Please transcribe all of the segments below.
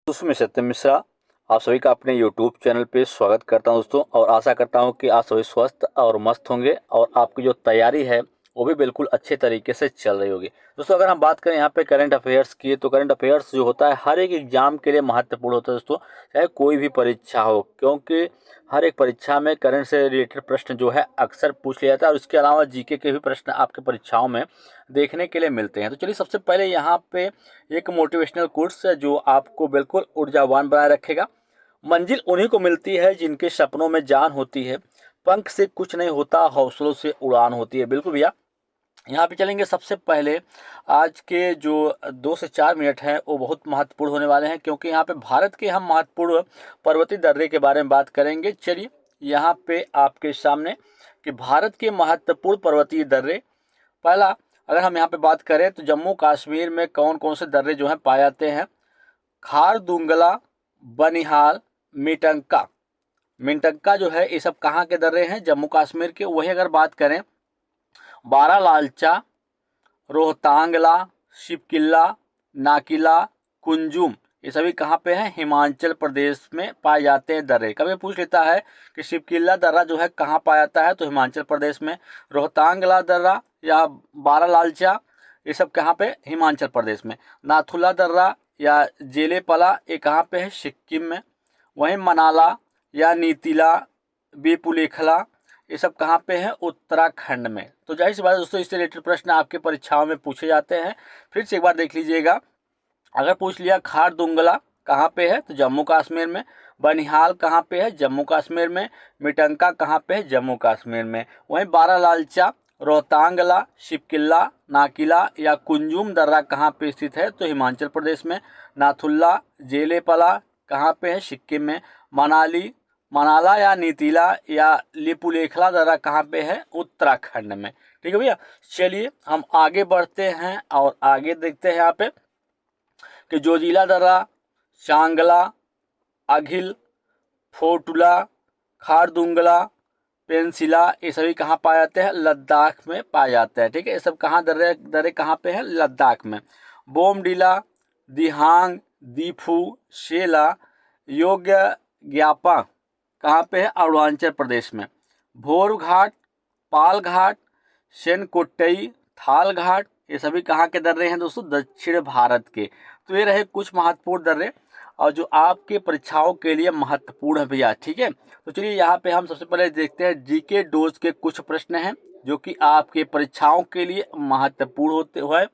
दोस्तों मैं सत्यम मिश्रा आप सभी का अपने YouTube चैनल पे स्वागत करता हूं दोस्तों। और आशा करता हूं कि आप सभी स्वस्थ और मस्त होंगे और आपकी जो तैयारी है वो भी बिल्कुल अच्छे तरीके से चल रही होगी। दोस्तों अगर हम बात करें यहाँ पे करंट अफेयर्स की, तो करंट अफेयर्स जो होता है हर एक एग्जाम के लिए महत्वपूर्ण होता है दोस्तों, चाहे कोई भी परीक्षा हो, क्योंकि हर एक परीक्षा में करंट से रिलेटेड प्रश्न जो है अक्सर पूछ लिया जाता है और इसके अलावा जीके के भी प्रश्न आपके परीक्षाओं में देखने के लिए मिलते हैं। तो चलिए सबसे पहले यहाँ पे एक मोटिवेशनल कोट्स है जो आपको बिल्कुल ऊर्जावान बनाए रखेगा। मंजिल उन्हीं को मिलती है जिनके सपनों में जान होती है, पंख से कुछ नहीं होता, हौसलों से उड़ान होती है। बिल्कुल भैया, यहाँ पे चलेंगे। सबसे पहले आज के जो 2 से 4 मिनट हैं वो बहुत महत्वपूर्ण होने वाले हैं, क्योंकि यहाँ पे भारत के हम महत्वपूर्ण पर्वतीय दर्रे के बारे में बात करेंगे। चलिए यहाँ पे आपके सामने कि भारत के महत्वपूर्ण पर्वतीय दर्रे। पहला, अगर हम यहाँ पे बात करें तो जम्मू कश्मीर में कौन कौन से दर्रे जो हैं पाए जाते हैं? खारदुंगला, बनिहाल, मिटंका। मिटंका जो है ये सब कहाँ के दर्रे हैं? जम्मू कश्मीर के। वही अगर बात करें बारालालचा, रोहतांगला, शिवकिला, नाकिला, कुंजुम, ये सभी कहाँ पे हैं? हिमाचल प्रदेश में पाए जाते हैं दर्रे। कभी पूछ लेता है कि शिवकिला दर्रा जो है कहाँ पाया जाता है, तो हिमाचल प्रदेश में। रोहतांगला दर्रा या बारालालचा ये सब कहाँ पे? हिमाचल प्रदेश में। नाथुला दर्रा या जेलेपला ये कहाँ पे है? सिक्किम में। वहीं मनाला या नीतिला, बेपुलेखला ये सब कहाँ पे है? उत्तराखंड में। तो जाहिर सी बात है दोस्तों, इससे रिलेटेड प्रश्न आपके परीक्षाओं में पूछे जाते हैं। फिर से एक बार देख लीजिएगा। अगर पूछ लिया खारदुंगला कहाँ पे है, तो जम्मू कश्मीर में। बनिहाल कहाँ पे है? जम्मू कश्मीर में। मिटंका कहाँ पे है? जम्मू कश्मीर में। वहीं बारालालचा, रोहतांगला, शिवकिला, नाकिला या कुंजुम दर्रा कहाँ पे स्थित है, तो हिमाचल प्रदेश में। नाथुल्ला, जेलेपला कहाँ पे है? सिक्किम में। मनाली, मनाला या नीतिला या लिपुलेखला दर्रा कहाँ पे है? उत्तराखंड में। ठीक है भैया, चलिए हम आगे बढ़ते हैं और आगे देखते हैं यहाँ पे कि जोजिला दर्रा, चांगला, अघिल, फोटुला, खारदुंगला, पेंसिला ये सभी कहाँ पाए जाते हैं? लद्दाख में पाए जाते हैं। ठीक है, ये सब कहाँ दर्रे दर्रे कहाँ पे हैं? लद्दाख में। बोमडीला, दिहांग, दीफू, शेला, योग्य ज्ञापा कहाँ पे है? अरुणाचल प्रदेश में। भोर घाट, पाल घाट, सेनकोट्टई, थाल घाट ये सभी कहाँ के दर्रे हैं दोस्तों? दक्षिण भारत के। तो ये रहे कुछ महत्वपूर्ण दर्रे और जो आपके परीक्षाओं के लिए महत्वपूर्ण है भैया। ठीक है, तो चलिए यहाँ पे हम सबसे पहले देखते हैं जीके डोज के कुछ प्रश्न हैं जो कि आपके परीक्षाओं के लिए महत्वपूर्ण होते हुए।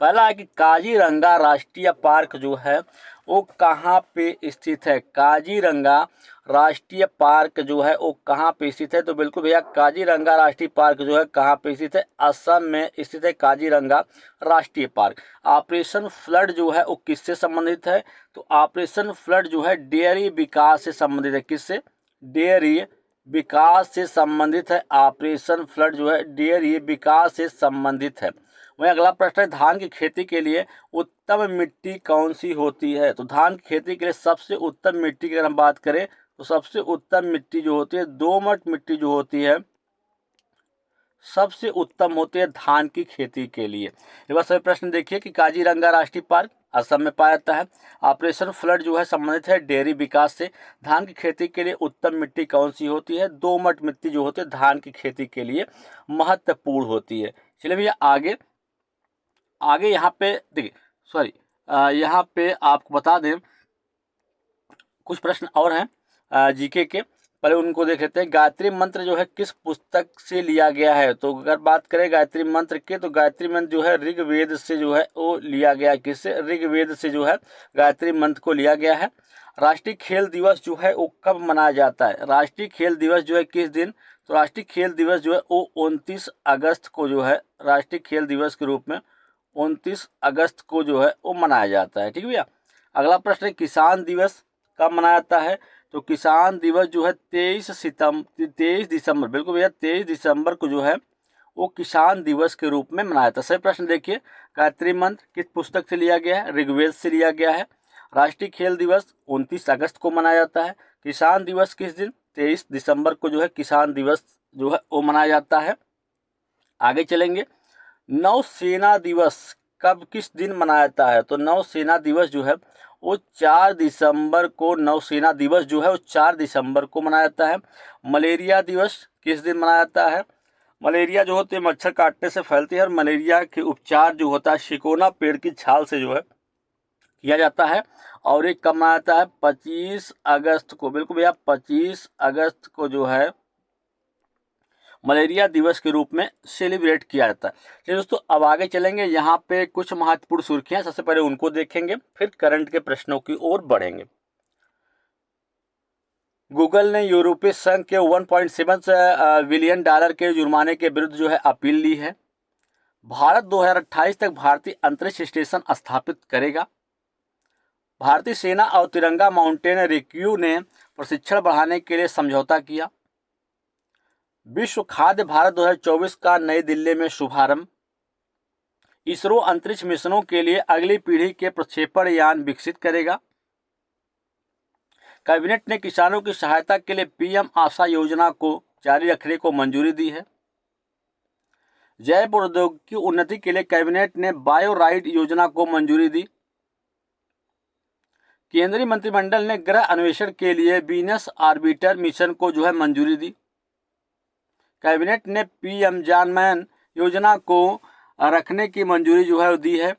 पहला है कि काजीरंगा राष्ट्रीय पार्क जो है वो कहाँ पे स्थित है? काजीरंगा राष्ट्रीय पार्क जो है वो कहाँ पे स्थित है? तो बिल्कुल भैया, काजीरंगा राष्ट्रीय पार्क जो है कहाँ पे स्थित है? असम में स्थित है काजीरंगा राष्ट्रीय पार्क। ऑपरेशन फ्लड जो है वो किससे संबंधित है? तो ऑपरेशन फ्लड जो है डेयरी विकास से संबंधित है। किससे? डेयरी विकास से संबंधित है। ऑपरेशन फ्लड जो है डेयरी विकास से संबंधित है। वहीं अगला प्रश्न है, धान की खेती के लिए उत्तम मिट्टी कौन सी होती है? तो धान की खेती के लिए सबसे उत्तम मिट्टी की अगर हम बात करें तो सबसे उत्तम मिट्टी जो होती है, दोमट मिट्टी जो होती है, सबसे उत्तम होती है धान की खेती के लिए। एक बार सभी प्रश्न देखिए कि काजीरंगा राष्ट्रीय पार्क असम में पाया जाता है। ऑपरेशन फ्लड जो है संबंधित है डेयरी विकास से। धान की खेती के लिए उत्तम मिट्टी कौन सी होती है? दोमट मिट्टी जो होती है धान की खेती के लिए महत्वपूर्ण होती है। चलिए भैया आगे आगे यहाँ पे देखिए, सॉरी, यहाँ पे आपको बता दें कुछ प्रश्न और हैं जीके के। पहले उनको देख लेते हैं। गायत्री मंत्र जो है किस पुस्तक से लिया गया है? तो अगर बात करें गायत्री मंत्र के, तो गायत्री मंत्र जो है ऋग्वेद से जो है वो लिया गया है। किससे? ऋग्वेद से जो है गायत्री मंत्र को लिया गया है। राष्ट्रीय खेल दिवस जो है वो कब मनाया जाता है? राष्ट्रीय खेल दिवस जो है किस दिन? तो राष्ट्रीय खेल दिवस जो है वो 29 अगस्त को जो है राष्ट्रीय खेल दिवस के रूप में 29 अगस्त को जो है वो मनाया जाता है। ठीक है भैया, अगला प्रश्न है किसान दिवस कब मनाया जाता है? तो किसान दिवस जो है 23 दिसंबर, बिल्कुल भैया 23 दिसंबर को जो है वो किसान दिवस के रूप में मनाया जाता है। सही प्रश्न देखिए, गायत्री मंत्र किस पुस्तक से लिया गया है? ऋग्वेद से लिया गया है। राष्ट्रीय खेल दिवस 29 अगस्त को मनाया जाता है। किसान दिवस किस दिन? 23 दिसंबर को जो है किसान दिवस जो है वो मनाया जाता है। आगे चलेंगे, नौसेना दिवस कब किस दिन मनाया जाता है? तो नौसेना दिवस जो है वो 4 दिसंबर को नौसेना दिवस जो है वो 4 दिसंबर को मनाया जाता है। मलेरिया दिवस किस दिन मनाया जाता है? मलेरिया जो होती है मच्छर काटने से फैलती है और मलेरिया के उपचार जो होता है शिकोना पेड़ की छाल से जो है किया जाता है। और ये कब मनाया जाता है? 25 अगस्त को। बिल्कुल भैया 25 अगस्त को जो है मलेरिया दिवस के रूप में सेलिब्रेट किया जाता है। चलिए दोस्तों अब आगे चलेंगे, यहाँ पे कुछ महत्वपूर्ण सुर्खियां सबसे पहले उनको देखेंगे, फिर करंट के प्रश्नों की ओर बढ़ेंगे। गूगल ने यूरोपीय संघ के 1.7 बिलियन डॉलर के जुर्माने के विरुद्ध जो है अपील ली है। भारत 2028 तक भारतीय अंतरिक्ष स्टेशन स्थापित करेगा। भारतीय सेना और तिरंगा माउंटेन रेस्क्यू ने प्रशिक्षण बढ़ाने के लिए समझौता किया। विश्व खाद्य भारत 2024 का नई दिल्ली में शुभारंभ। इसरो अंतरिक्ष मिशनों के लिए अगली पीढ़ी के प्रक्षेपण यान विकसित करेगा। कैबिनेट ने किसानों की सहायता के लिए पीएम आशा योजना को जारी रखने को मंजूरी दी है। जैव प्रौद्योगिकी की उन्नति के लिए कैबिनेट ने बायो राइड योजना को मंजूरी दी। केंद्रीय मंत्रिमंडल ने ग्रह अन्वेषण के लिए वीनस ऑर्बिटर मिशन को जो है मंजूरी दी। कैबिनेट ने पीएम जानमैन योजना को रखने की मंजूरी जो है दी है।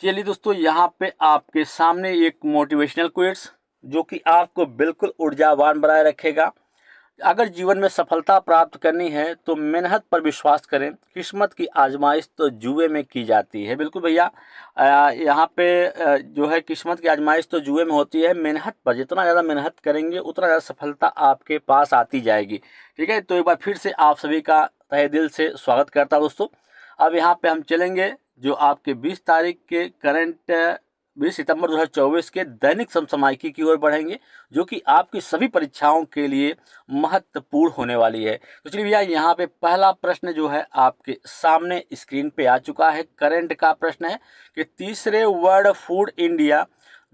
चलिए दोस्तों यहाँ पे आपके सामने एक मोटिवेशनल क्वेट्स जो कि आपको बिल्कुल ऊर्जावान बनाए रखेगा। अगर जीवन में सफलता प्राप्त करनी है तो मेहनत पर विश्वास करें, किस्मत की आजमाइश तो जुए में की जाती है। बिल्कुल भैया यहाँ पे जो है किस्मत की आजमाइश तो जुए में होती है, मेहनत पर जितना ज़्यादा मेहनत करेंगे उतना ज़्यादा सफलता आपके पास आती जाएगी। ठीक है, तो एक बार फिर से आप सभी का तहे दिल से स्वागत करता हूँ दोस्तों। अब यहाँ पे हम चलेंगे जो आपके 20 तारीख के करंट 20 सितंबर 2024 के दैनिक समसामयिकी की ओर बढ़ेंगे जो कि आपकी सभी परीक्षाओं के लिए महत्वपूर्ण होने वाली है। तो चलिए भैया यहाँ पे पहला प्रश्न जो है आपके सामने स्क्रीन पे आ चुका है। करंट का प्रश्न है कि तीसरे वर्ल्ड फूड इंडिया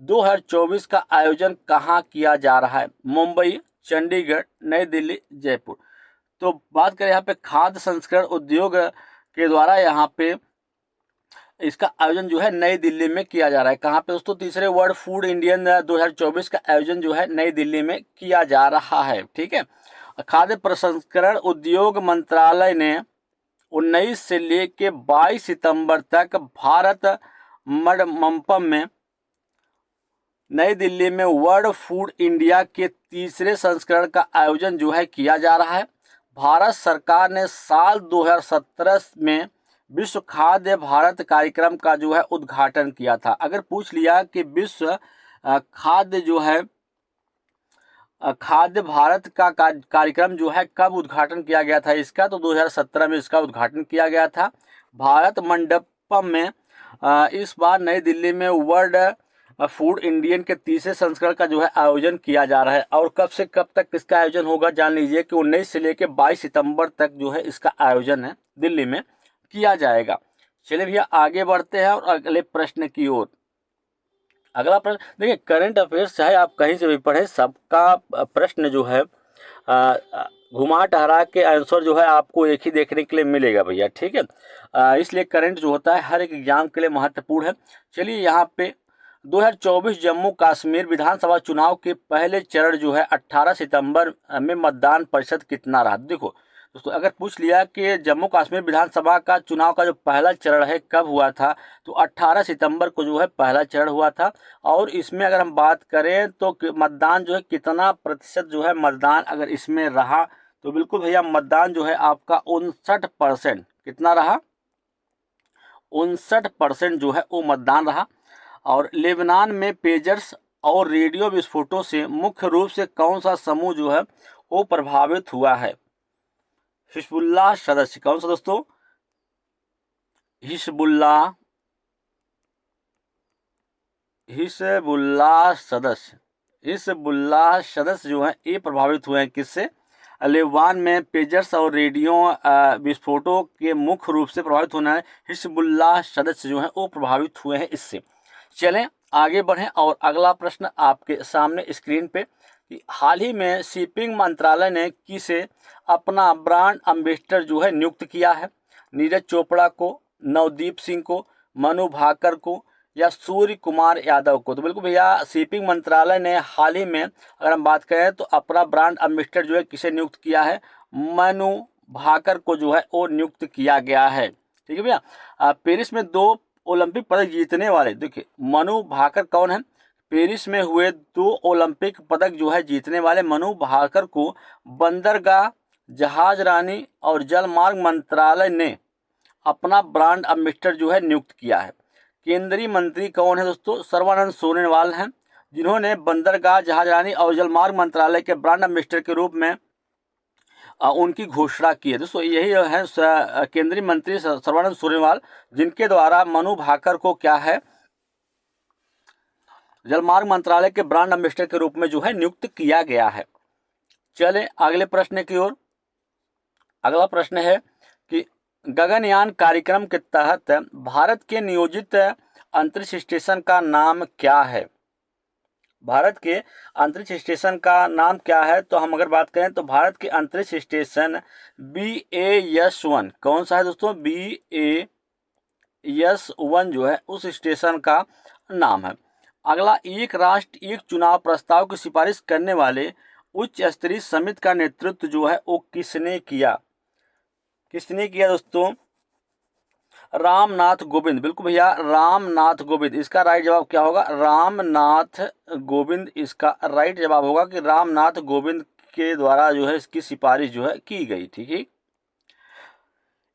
2024 का आयोजन कहाँ किया जा रहा है? मुंबई, चंडीगढ़, नई दिल्ली, जयपुर। तो बात करें यहाँ पे खाद्य संस्करण उद्योग के द्वारा यहाँ पे इसका आयोजन जो है नई दिल्ली में किया जा रहा है। कहाँ पे दोस्तों? तीसरे वर्ल्ड फूड इंडियन 2024 का आयोजन जो है नई दिल्ली में किया जा रहा है। ठीक है, खाद्य प्रसंस्करण उद्योग मंत्रालय ने 19 से लेके 22 सितंबर तक भारत मंडपम में नई दिल्ली में वर्ल्ड फूड इंडिया के तीसरे संस्करण का आयोजन जो है किया जा रहा है। भारत सरकार ने साल 2017 में विश्व खाद्य भारत कार्यक्रम का जो है उद्घाटन किया था। अगर पूछ लिया कि विश्व खाद्य जो है खाद्य भारत का कार्यक्रम जो है कब उद्घाटन किया गया था इसका, तो 2017 में इसका उद्घाटन किया गया था। भारत मंडपम में इस बार नई दिल्ली में वर्ल्ड फूड इंडियन के तीसरे संस्करण का जो है आयोजन किया जा रहा है। और कब से कब तक इसका आयोजन होगा जान लीजिए कि 19 से लेकर 22 सितंबर तक जो है इसका आयोजन है दिल्ली में किया जाएगा। चलिए भैया आगे बढ़ते हैं और अगले प्रश्न की ओर। अगला प्रश्न देखिए, करंट अफेयर्स चाहे आप कहीं से भी पढ़ें, सबका प्रश्न जो है घुमा टहरा के आंसर जो है आपको एक ही देखने के लिए मिलेगा भैया। ठीक है, इसलिए करंट जो होता है हर एक एग्जाम के लिए महत्वपूर्ण है। चलिए यहाँ पे 2024 जम्मू कश्मीर विधानसभा चुनाव के पहले चरण जो है 18 सितंबर में मतदान प्रतिशत कितना रहा? देखो दोस्तों, अगर पूछ लिया कि जम्मू कश्मीर विधानसभा का चुनाव का जो पहला चरण है कब हुआ था, तो 18 सितंबर को जो है पहला चरण हुआ था। और इसमें अगर हम बात करें तो मतदान जो है कितना प्रतिशत जो है मतदान अगर इसमें रहा, तो बिल्कुल भैया मतदान जो है आपका 59%। कितना रहा? 59% जो है वो मतदान रहा। और लेबनान में पेजर्स और रेडियो विस्फोटों से मुख्य रूप से कौन सा समूह जो है वो प्रभावित हुआ है? हिजबुल्लाह सदस्य। कौन सा दोस्तों? हिजबुल्लाह सदस्य। हिजबुल्लाह सदस्य जो है ये प्रभावित हुए हैं किससे? लेबनान में पेजर्स और रेडियो विस्फोटों के मुख्य रूप से प्रभावित होना है हिजबुल्लाह सदस्य जो है वो प्रभावित हुए हैं इससे। चलें आगे बढ़ें और अगला प्रश्न आपके सामने स्क्रीन पे कि हाल ही में शिपिंग मंत्रालय ने किसे अपना ब्रांड एम्बेसडर जो है नियुक्त किया है? नीरज चोपड़ा को, नवदीप सिंह को, मनु भाकर को या सूर्य कुमार यादव को? तो बिल्कुल भैया शिपिंग मंत्रालय ने हाल ही में अगर हम बात करें तो अपना ब्रांड एम्बेसडर जो है किसे नियुक्त किया है? मनु भाकर को जो है वो नियुक्त किया गया है। ठीक है भैया। पेरिस में 2 ओलंपिक पदक जीतने वाले, देखिए मनु भाकर कौन है? पेरिस में हुए 2 ओलंपिक पदक जो है जीतने वाले मनु भाकर को बंदरगाह, जहाज रानी और जलमार्ग मंत्रालय ने अपना ब्रांड एम्बेसडर जो है नियुक्त किया है। केंद्रीय मंत्री कौन है दोस्तों? सर्बानंद सोनोवाल हैं, जिन्होंने बंदरगाह, जहाज रानी और जलमार्ग मंत्रालय के ब्रांड एम्बेसडर के रूप में उनकी घोषणा की है। दोस्तों यही है केंद्रीय मंत्री सर्बानंद सोनोवाल, जिनके द्वारा मनु भाकर को क्या है, जलमार्ग मंत्रालय के ब्रांड एम्बेसडर के रूप में जो है नियुक्त किया गया है। चले अगले प्रश्न की ओर। अगला प्रश्न है कि गगनयान कार्यक्रम के तहत भारत के नियोजित अंतरिक्ष स्टेशन का नाम क्या है? भारत के अंतरिक्ष स्टेशन का नाम क्या है? तो हम अगर बात करें तो भारत के अंतरिक्ष स्टेशन BAS-1 कौन सा है दोस्तों? BAS-1 जो है उस स्टेशन का नाम है। अगला, एक राष्ट्र एक चुनाव प्रस्ताव की सिफारिश करने वाले उच्च स्तरीय समिति का नेतृत्व जो है वो किसने किया? किसने किया दोस्तों? रामनाथ कोविंद। बिल्कुल भैया रामनाथ कोविंद। इसका राइट जवाब क्या होगा? रामनाथ कोविंद इसका राइट जवाब होगा कि रामनाथ कोविंद के द्वारा जो है इसकी सिफारिश जो है की गई। ठीक है।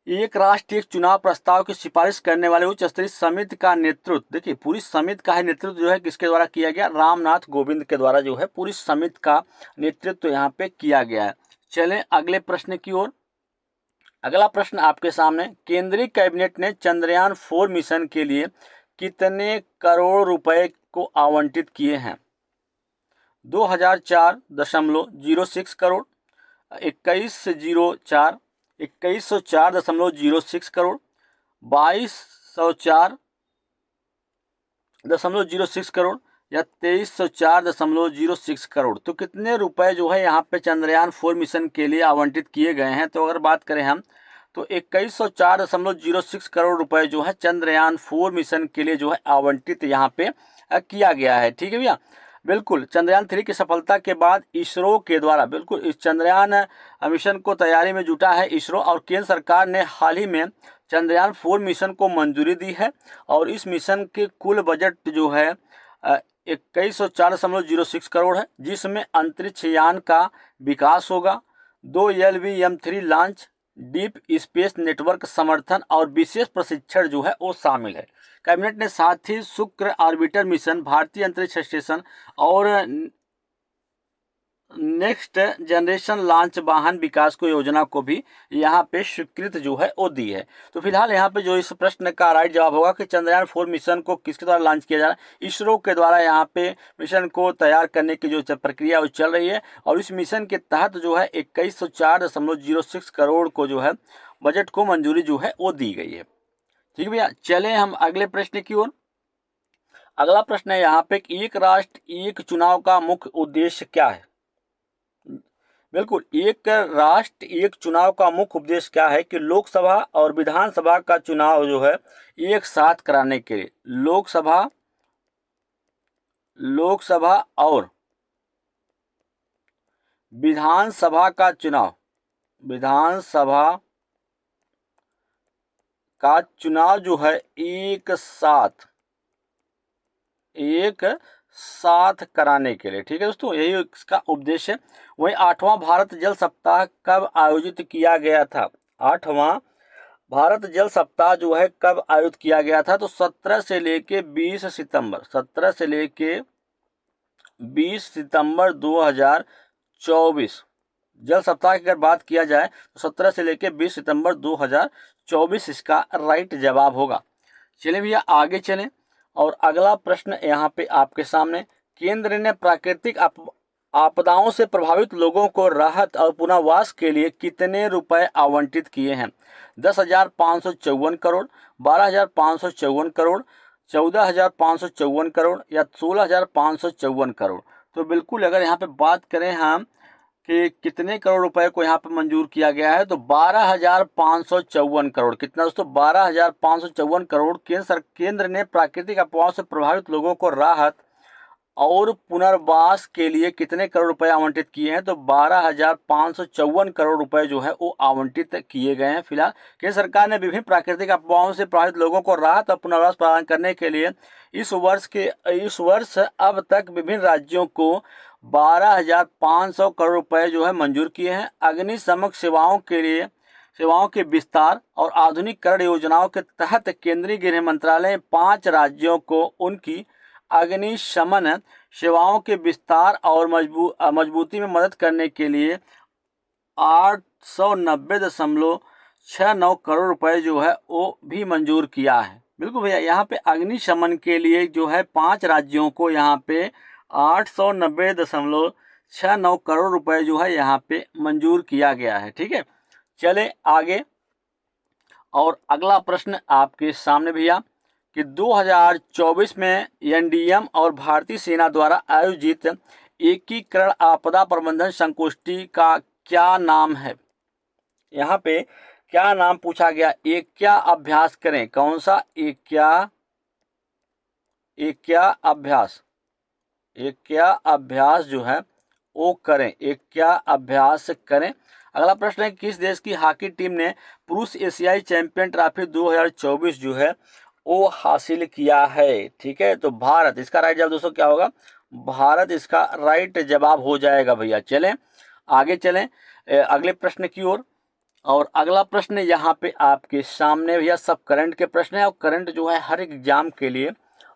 एक राष्ट्र एक चुनाव प्रस्ताव की सिफारिश करने वाले उच्च स्तरीय समिति का नेतृत्व, देखिए पूरी समिति का है नेतृत्व जो है किसके द्वारा किया गया? रामनाथ कोविंद के द्वारा जो है पूरी समिति का नेतृत्व यहाँ पे किया गया है। चलें अगले प्रश्न की ओर। अगला प्रश्न आपके सामने, केंद्रीय कैबिनेट ने चंद्रयान 4 मिशन के लिए कितने करोड़ रुपए को आवंटित किए हैं? 2004.06 करोड़, 2104.06 करोड़, 2204.06 करोड़ या 2304.06 करोड़। तो कितने रुपए जो है यहाँ पे चंद्रयान 4 मिशन के लिए आवंटित किए गए हैं? तो अगर बात करें हम तो 2104.06 करोड़ रुपए जो है चंद्रयान 4 मिशन के लिए जो है आवंटित यहाँ पे किया गया है। ठीक है भैया। बिल्कुल चंद्रयान 3 की सफलता के बाद इसरो के द्वारा बिल्कुल इस चंद्रयान मिशन को तैयारी में जुटा है इसरो, और केंद्र सरकार ने हाल ही में चंद्रयान 4 मिशन को मंजूरी दी है और इस मिशन के कुल बजट जो है 2104.06 करोड़ है, जिसमें अंतरिक्ष यान का विकास होगा, 2 LVM-3 launch, deep space network समर्थन और विशेष प्रशिक्षण जो है वो शामिल है। कैबिनेट ने साथ ही शुक्र ऑर्बिटर मिशन, भारतीय अंतरिक्ष स्टेशन और नेक्स्ट जनरेशन लॉन्च वाहन विकास को योजना को भी यहाँ पे स्वीकृत जो है वो दी है। तो फिलहाल यहाँ पे जो इस प्रश्न का राइट जवाब होगा कि चंद्रयान 4 मिशन को किसके द्वारा लॉन्च किया जा रहा है? इसरो के द्वारा यहाँ पे मिशन को तैयार करने की जो प्रक्रिया वो चल रही है और इस मिशन के तहत जो है 2104.06 करोड़ को जो है बजट को मंजूरी जो है वो दी गई है। ठीक है भैया। चलें हम अगले प्रश्न की ओर। अगला प्रश्न है यहाँ पे, एक राष्ट्र एक चुनाव का मुख्य उद्देश्य क्या है? बिल्कुल, एक राष्ट्र एक चुनाव का मुख्य उद्देश्य क्या है कि लोकसभा और विधानसभा का चुनाव जो है एक साथ कराने के लिए लोकसभा और विधानसभा का चुनाव जो है एक साथ कराने के लिए। ठीक है दोस्तों, यही इसका उद्देश्य है। वही 8वां भारत जल सप्ताह कब आयोजित किया गया था? 8वां भारत जल सप्ताह जो है कब आयोजित किया गया था? तो 17 से लेके 20 सितंबर 2024। जल सप्ताह की अगर बात किया जाए तो 17 से लेके 20 सितंबर 2024 इसका राइट जवाब होगा। चलिए भैया आगे चलें और अगला प्रश्न यहाँ पे आपके सामने, केंद्र ने प्राकृतिक आपदाओं से प्रभावित लोगों को राहत और पुनर्वास के लिए कितने रुपए आवंटित किए हैं? 10,554 करोड़, 12,554 करोड़, 14,554 करोड़ या 16,554 करोड़। तो बिल्कुल अगर यहाँ पे बात करें हम कि कितने करोड़ रुपए को यहाँ पे मंजूर किया गया है, तो 12,554 करोड़। कितना दोस्तों? 12,554 करोड़ केंद्र ने प्राकृतिक आपदाओं से प्रभावित लोगों को राहत और पुनर्वास के लिए कितने करोड़ रुपए आवंटित किए हैं, तो 12,554 करोड़ रुपए जो है वो आवंटित किए गए हैं। फिलहाल केंद्र सरकार ने विभिन्न प्राकृतिक आपदाओं से प्रभावित लोगों को राहत और पुनर्वास प्रदान करने के लिए इस वर्ष अब तक विभिन्न राज्यों को 12,500 करोड़ रुपए जो है मंजूर किए हैं। अग्निशमन सेवाओं के विस्तार और आधुनिकीकरण योजनाओं के तहत केंद्रीय गृह मंत्रालय 5 राज्यों को उनकी अग्निशमन सेवाओं के विस्तार और मजबूती में मदद करने के लिए 890.69 करोड़ रुपए जो है वो भी मंजूर किया है। बिल्कुल भैया, यहाँ पे अग्निशमन के लिए जो है 5 राज्यों को यहाँ पे 890.69 करोड़ रुपए जो है यहाँ पे मंजूर किया गया है। ठीक है, चले आगे। और अगला प्रश्न आपके सामने भैया कि 2024 में एनडीएम और भारतीय सेना द्वारा आयोजित एकीकरण आपदा प्रबंधन संगोष्ठी का क्या नाम है? यहाँ पे क्या नाम पूछा गया? एक क्या अभ्यास करें? कौन सा? एक क्या अभ्यास जो है वो करें। एक क्या अभ्यास करें। अगला प्रश्न है किस देश की हॉकी टीम ने पुरुष एशियाई चैंपियन ट्रॉफी 2024 जो है वो हासिल किया है? ठीक है, तो भारत। इसका राइट जवाब दोस्तों क्या होगा? भारत इसका राइट जवाब हो जाएगा भैया। चलें आगे, चलें अगले प्रश्न की ओर। और अगला प्रश्न यहाँ पे आपके सामने भैया सब करंट के प्रश्न है, और करंट जो है हर एग्जाम के लिए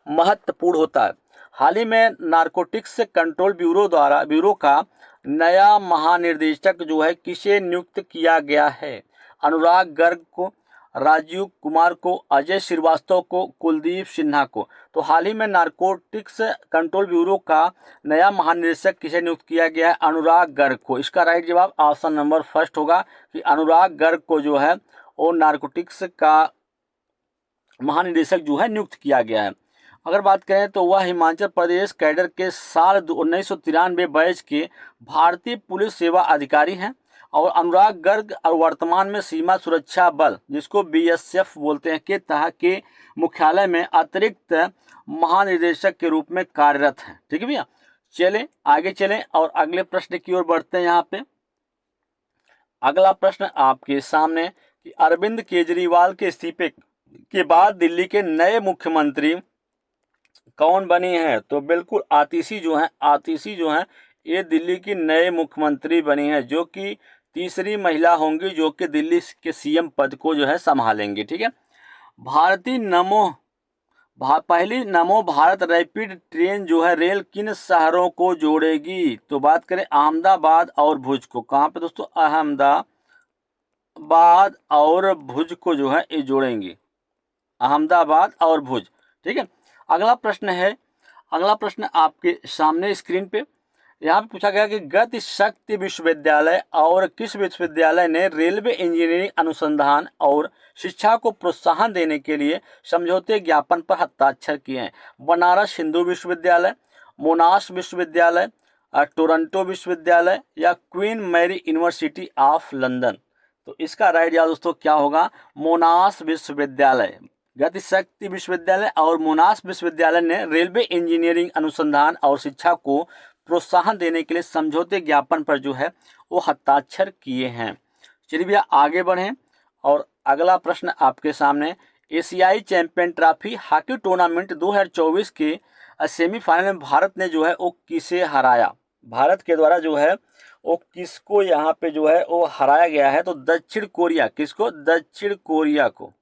महत्वपूर्ण होता है। हाल ही में नारकोटिक्स कंट्रोल ब्यूरो का नया महानिर्देशक जो है किसे नियुक्त किया गया है? अनुराग गर्ग को, राजीव कुमार को, अजय श्रीवास्तव को, कुलदीप सिन्हा को। तो हाल ही में नारकोटिक्स कंट्रोल ब्यूरो का नया महानिदेशक किसे नियुक्त किया गया है? अनुराग गर्ग को। इसका राइट जवाब ऑप्शन नंबर फर्स्ट होगा कि अनुराग गर्ग को जो है वो नारकोटिक्स का महानिदेशक जो है नियुक्त किया गया है। अगर बात करें तो वह हिमाचल प्रदेश कैडर के साल 1993 बैच के भारतीय पुलिस सेवा अधिकारी हैं। और अनुराग गर्ग और वर्तमान में सीमा सुरक्षा बल जिसको बीएसएफ बोलते हैं के तहत के मुख्यालय में अतिरिक्त महानिदेशक के रूप में कार्यरत हैं। ठीक है भैया, चलें आगे चलें और अगले प्रश्न की ओर बढ़ते हैं। यहाँ पे अगला प्रश्न आपके सामने कि अरविंद केजरीवाल के इस्तीफे के बाद दिल्ली के नए मुख्यमंत्री कौन बनी है? तो बिल्कुल आतिशी जो है ये दिल्ली की नए मुख्यमंत्री बनी है, जो कि तीसरी महिला होंगी जो कि दिल्ली के सीएम पद को जो है संभालेंगे। ठीक है, पहली नमो भारत रैपिड ट्रेन जो है रेल किन शहरों को जोड़ेगी? तो बात करें अहमदाबाद और भुज को। कहाँ पे दोस्तों? अहमदाबाद और भुज को जो है ये जोड़ेंगी, अहमदाबाद और भुज। ठीक है, अगला प्रश्न आपके सामने स्क्रीन पे यहाँ पे पूछा गया कि गति शक्ति विश्वविद्यालय और किस विश्वविद्यालय ने रेलवे इंजीनियरिंग अनुसंधान और शिक्षा को प्रोत्साहन देने के लिए समझौते ज्ञापन पर हस्ताक्षर किए हैं? बनारस हिंदू विश्वविद्यालय, मोनाश विश्वविद्यालय, टोरंटो विश्वविद्यालय या Queen Mary University of London. तो इसका राइट जवाब दोस्तों क्या होगा? मोनाश विश्वविद्यालय। गति शक्ति विश्वविद्यालय और मोनाश विश्वविद्यालय ने रेलवे इंजीनियरिंग अनुसंधान और शिक्षा को प्रोत्साहन देने के लिए समझौते ज्ञापन पर जो है वो हस्ताक्षर किए हैं। चलिए भैया आगे बढ़ें और अगला प्रश्न आपके सामने एशियाई चैंपियन ट्रॉफी हॉकी टूर्नामेंट 2024 के सेमीफाइनल में भारत ने जो है वो किसे हराया? भारत के द्वारा जो है वो किसको यहाँ पे जो है वो हराया गया है? तो दक्षिण कोरिया। किसको? दक्षिण कोरिया को।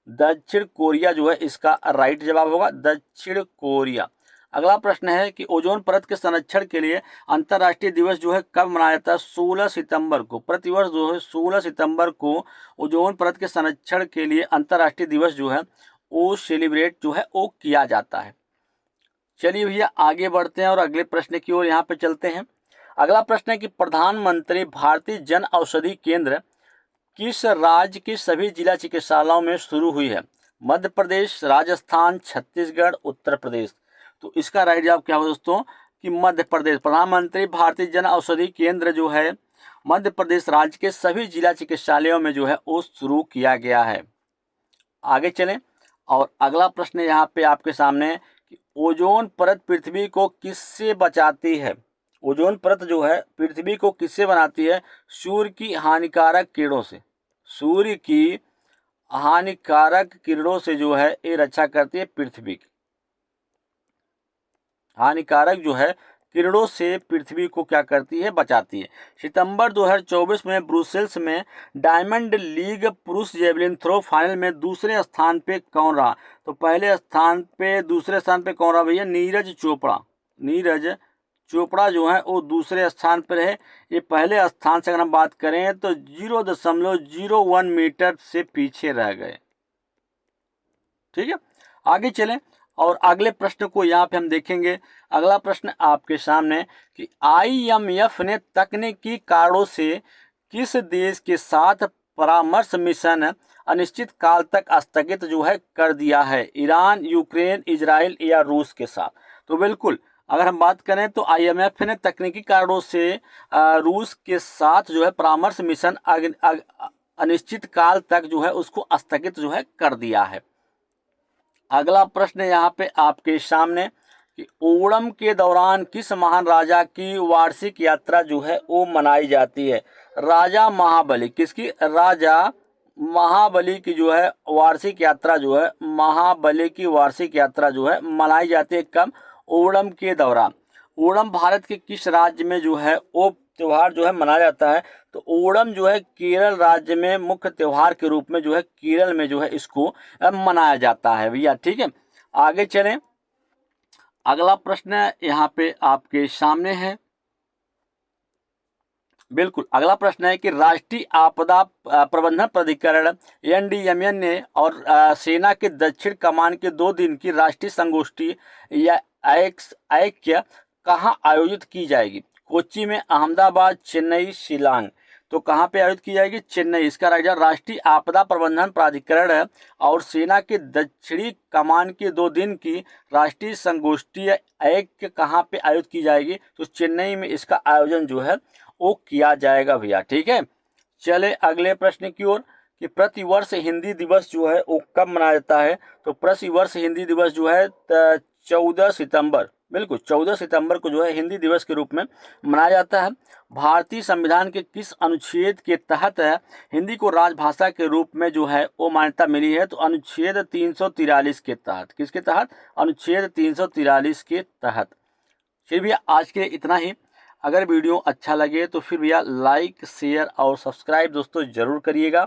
दक्षिण कोरिया जो है इसका राइट जवाब होगा, दक्षिण कोरिया। अगला प्रश्न है कि ओजोन परत के संरक्षण के लिए अंतर्राष्ट्रीय दिवस जो है कब मनाया जाता है? 16 सितंबर को। प्रतिवर्ष जो है 16 सितंबर को ओजोन परत के संरक्षण के लिए अंतर्राष्ट्रीय दिवस जो है वो सेलिब्रेट जो है वो किया जाता है। चलिए भैया आगे बढ़ते हैं और अगले प्रश्न की ओर यहाँ पे चलते हैं। अगला प्रश्न है कि प्रधानमंत्री भारतीय जन औषधि केंद्र किस राज्य की सभी जिला चिकित्सालयों में शुरू हुई है? मध्य प्रदेश, राजस्थान, छत्तीसगढ़, उत्तर प्रदेश। तो इसका राइट जवाब क्या होगा दोस्तों? कि मध्य प्रदेश प्रधानमंत्री भारतीय जन औषधि केंद्र जो है मध्य प्रदेश राज्य के सभी जिला चिकित्सालयों में जो है वो शुरू किया गया है। आगे चलें और अगला प्रश्न यहाँ पे आपके सामने कि ओजोन परत पृथ्वी को किससे बचाती है। ओजोन परत जो है पृथ्वी को किससे बनाती है? सूर्य की हानिकारक किरणों से। सूर्य की हानिकारक किरणों से जो है ये रक्षा करती है पृथ्वी की। हानिकारक जो है किरणों से पृथ्वी को क्या करती है? बचाती है। सितंबर 2024 में ब्रुसेल्स में डायमंड लीग पुरुष जेवलिन थ्रो फाइनल में दूसरे स्थान पे कौन रहा? तो पहले स्थान पे दूसरे स्थान पे कौन रहा भैया? नीरज चोपड़ा। नीरज चोपड़ा जो है वो दूसरे स्थान पर रहे। ये पहले स्थान से अगर हम बात करें तो 0.01 मीटर से पीछे रह गए। ठीक है, आगे चलें और अगले प्रश्न को यहाँ पे हम देखेंगे। अगला प्रश्न आपके सामने कि IMF ने तकनीकी कारणों से किस देश के साथ परामर्श मिशन अनिश्चित काल तक स्थगित जो है कर दिया है? ईरान, यूक्रेन, इजराइल या रूस के साथ? तो बिल्कुल अगर हम बात करें तो IMF ने तकनीकी कारणों से रूस के साथ जो है परामर्श मिशन अनिश्चित काल तक जो है उसको स्थगित जो है कर दिया है। अगला प्रश्न यहाँ पे आपके सामने कि ओणम के दौरान किस महान राजा की वार्षिक यात्रा जो है वो मनाई जाती है? राजा महाबली। किसकी? राजा महाबली की जो है वार्षिक यात्रा जो है महाबली की वार्षिक यात्रा जो है मनाई जाती है कब? ओणम के दौरान। ओणम भारत के किस राज्य में जो है वो त्योहार जो है मनाया जाता है? तो ओणम जो है केरल राज्य में मुख्य त्योहार के रूप में जो है केरल में जो है इसको मनाया जाता है भैया। ठीक है, आगे चलें। अगला प्रश्न यहाँ पे आपके सामने है। बिल्कुल अगला प्रश्न है कि राष्ट्रीय आपदा प्रबंधन प्राधिकरण NDMA ने और सेना के दक्षिण कमान के 2 दिन की राष्ट्रीय संगोष्ठी या ऐक्य कहाँ आयोजित की जाएगी? कोच्चि में, अहमदाबाद, चेन्नई, शिलांग? तो कहाँ पे आयोजित की जाएगी? चेन्नई। इसका राज्य राष्ट्रीय आपदा प्रबंधन प्राधिकरण और सेना के दक्षिणी कमान के 2 दिन की राष्ट्रीय संगोष्ठी ऐक्य कहाँ पे आयोजित की जाएगी? तो चेन्नई में इसका आयोजन जो है वो किया जाएगा भैया। ठीक है, चले अगले प्रश्न की ओर कि प्रतिवर्ष हिंदी दिवस जो है वो कब मनाया जाता है? तो प्रतिवर्ष हिंदी दिवस जो है 14 सितंबर, बिल्कुल 14 सितंबर को जो है हिंदी दिवस के रूप में मनाया जाता है। भारतीय संविधान के किस अनुच्छेद के तहत हिंदी को राजभाषा के रूप में जो है वो मान्यता मिली है? तो अनुच्छेद 343 के तहत। किसके तहत? अनुच्छेद 343 के तहत। फिर भैया आज के लिए इतना ही। अगर वीडियो अच्छा लगे तो फिर भैया लाइक, शेयर और सब्सक्राइब दोस्तों जरूर करिएगा।